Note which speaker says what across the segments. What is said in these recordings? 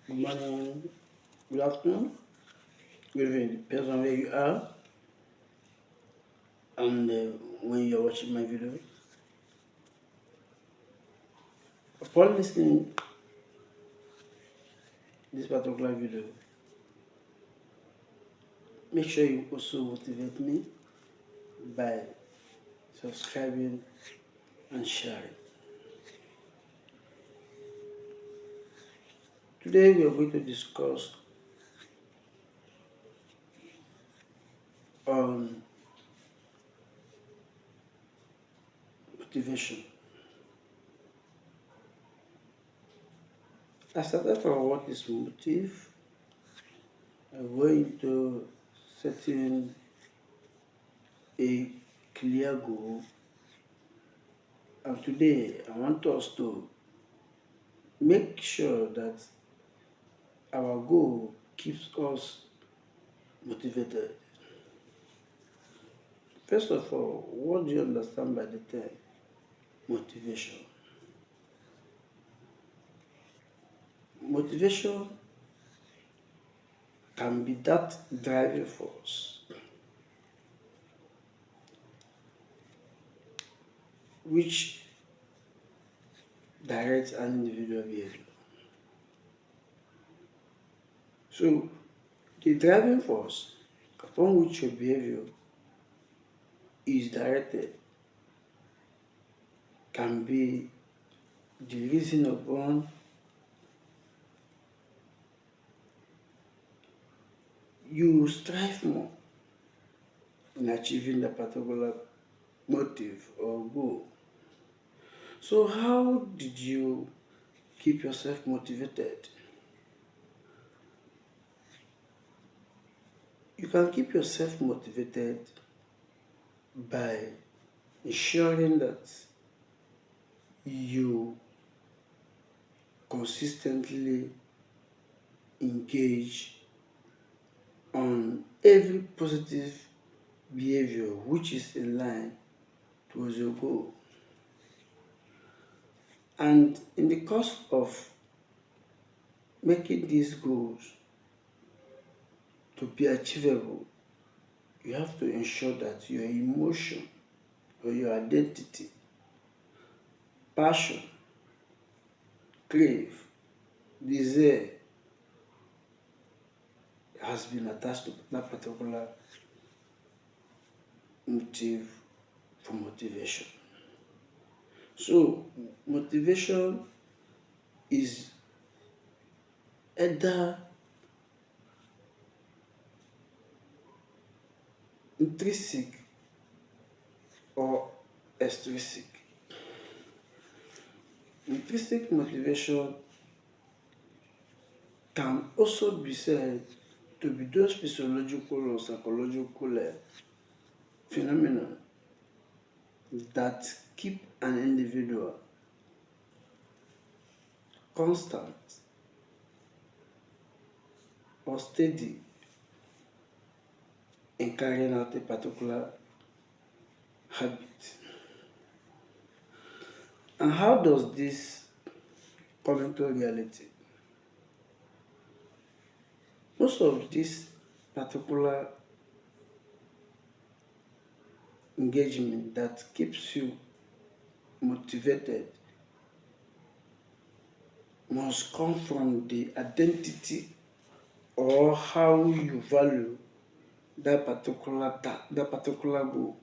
Speaker 1: Good morning, good afternoon, good evening, depends on where you are and when you're watching my video. Upon listening this particular video, make sure you also motivate me by subscribing and sharing. Today we are going to discuss on motivation. I started from what is motive. I go into setting a clear goal, and today I want us to make sure that our goal keeps us motivated. First of all, what do you understand by the term motivation? Motivation can be that driving force which directs an individual behavior. So, the driving force upon which your behavior is directed can be the reason upon you strive more in achieving the particular motive or goal. So, how did you keep yourself motivated? You can keep yourself motivated by ensuring that you consistently engage on every positive behavior which is in line towards your goal. And in the course of making these goals to be achievable, you have to ensure that your emotion or your identity, passion, crave, desire has been attached to that particular motive for motivation. So, motivation is either intrinsic or extrinsic. Intrinsic motivation can also be said to be those physiological or psychological phenomena that keep an individual constant or steady in carrying out a particular habit. And how does this come into reality? Most of this particular engagement that keeps you motivated must come from the identity or how you value that particular goal,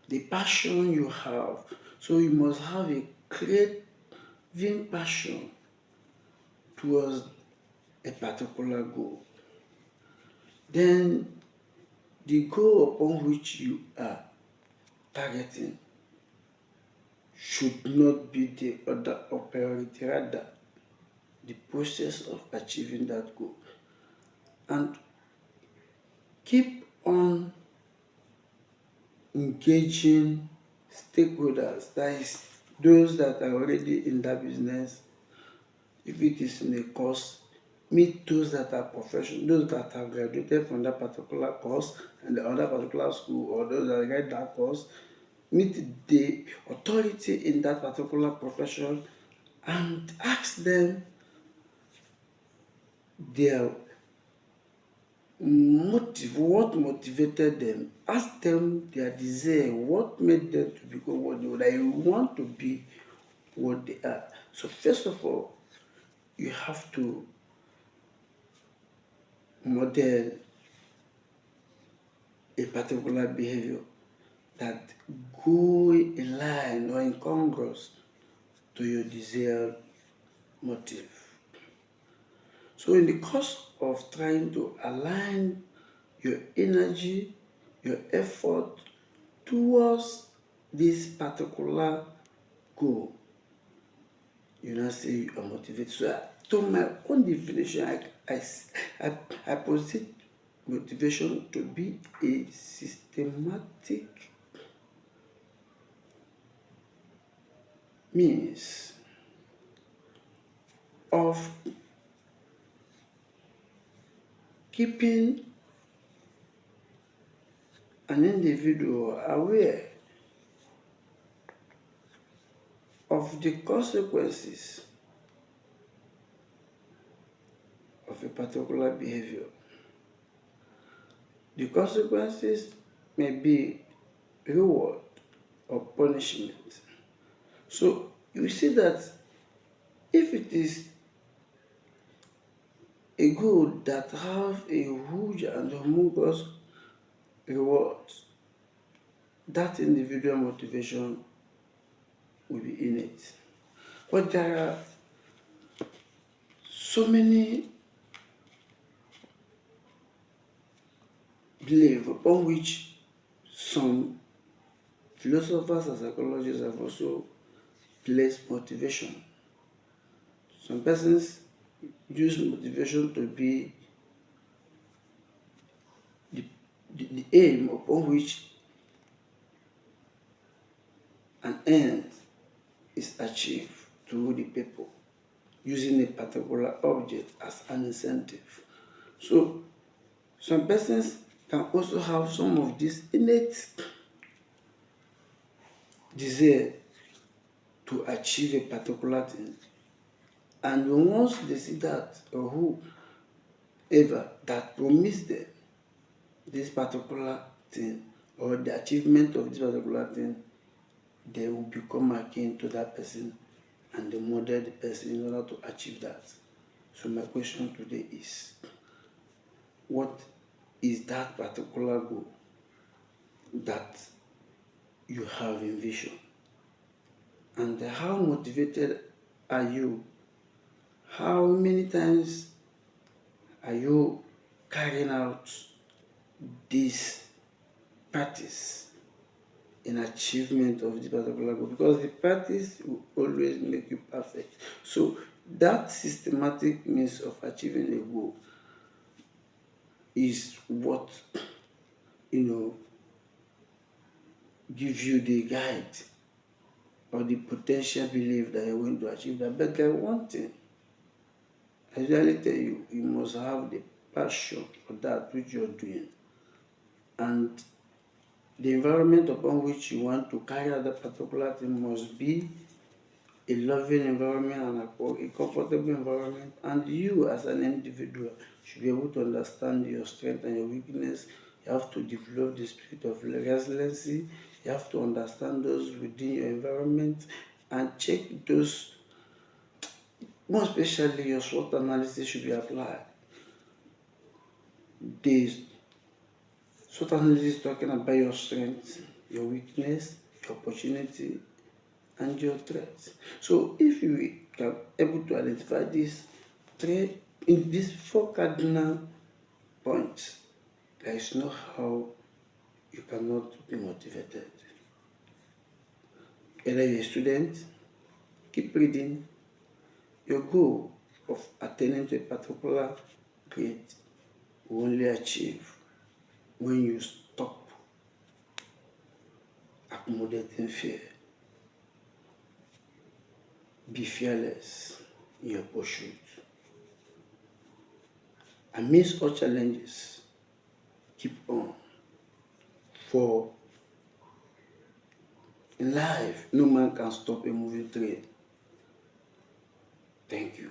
Speaker 1: the passion you have. So you must have a craving passion towards a particular goal. Then the goal upon which you are targeting should not be the order of priority, rather the process of achieving that goal. And keep on engaging stakeholders, that is, those that are already in that business. If it is in a course, meet those that are professional, those that have graduated from that particular course and the other particular school, or those that get that course. Meet the authority in that particular profession and ask them their motive, what motivated them, ask them their desire, what made them to become what they were. They want to be what they are. So first of all, you have to model a particular behavior that go in line or incongruous to your desired motive. So in the course of trying to align your energy, your effort towards this particular goal, you now say you are motivated. So to my own definition, I posit motivation to be a systematic means of keeping an individual aware of the consequences of a particular behavior. The consequences may be reward or punishment. So you see that if it is a goal that have a huge and humongous reward, that individual motivation will be in it. But there are so many beliefs upon which some philosophers and psychologists have also placed motivation. Some persons use motivation to be the aim upon which an end is achieved through the people, using a particular object as an incentive. So some persons can also have some of this innate desire to achieve a particular thing. And once they see that, or whoever that promise them this particular thing or the achievement of this particular thing, they will become akin to that person and they model the person in order to achieve that. So my question today is, what is that particular goal that you have envisioned? And how motivated are you? How many times are you carrying out this practice in achievement of this particular goal? Because the practice will always make you perfect. So that systematic means of achieving a goal is what gives you the guide or the potential belief that you're going to achieve that. But there one thing, I usually tell you, you must have the passion for that which you're doing. And the environment upon which you want to carry out that particular thing must be a loving environment and a comfortable environment. And you as an individual should be able to understand your strength and your weakness. You have to develop the spirit of resiliency. You have to understand those within your environment and check those. More especially, your SWOT analysis should be applied. The SWOT analysis is talking about your strengths, your weakness, your opportunity, and your threats. So if you are able to identify these four cardinal points, there is no how you cannot be motivated. Whether you're a student, keep reading. Your goal of attaining to a particular grade will only achieve when you stop accommodating fear. Be fearless in your pursuit. Amidst all challenges, keep on. For in life, no man can stop a moving train. Thank you.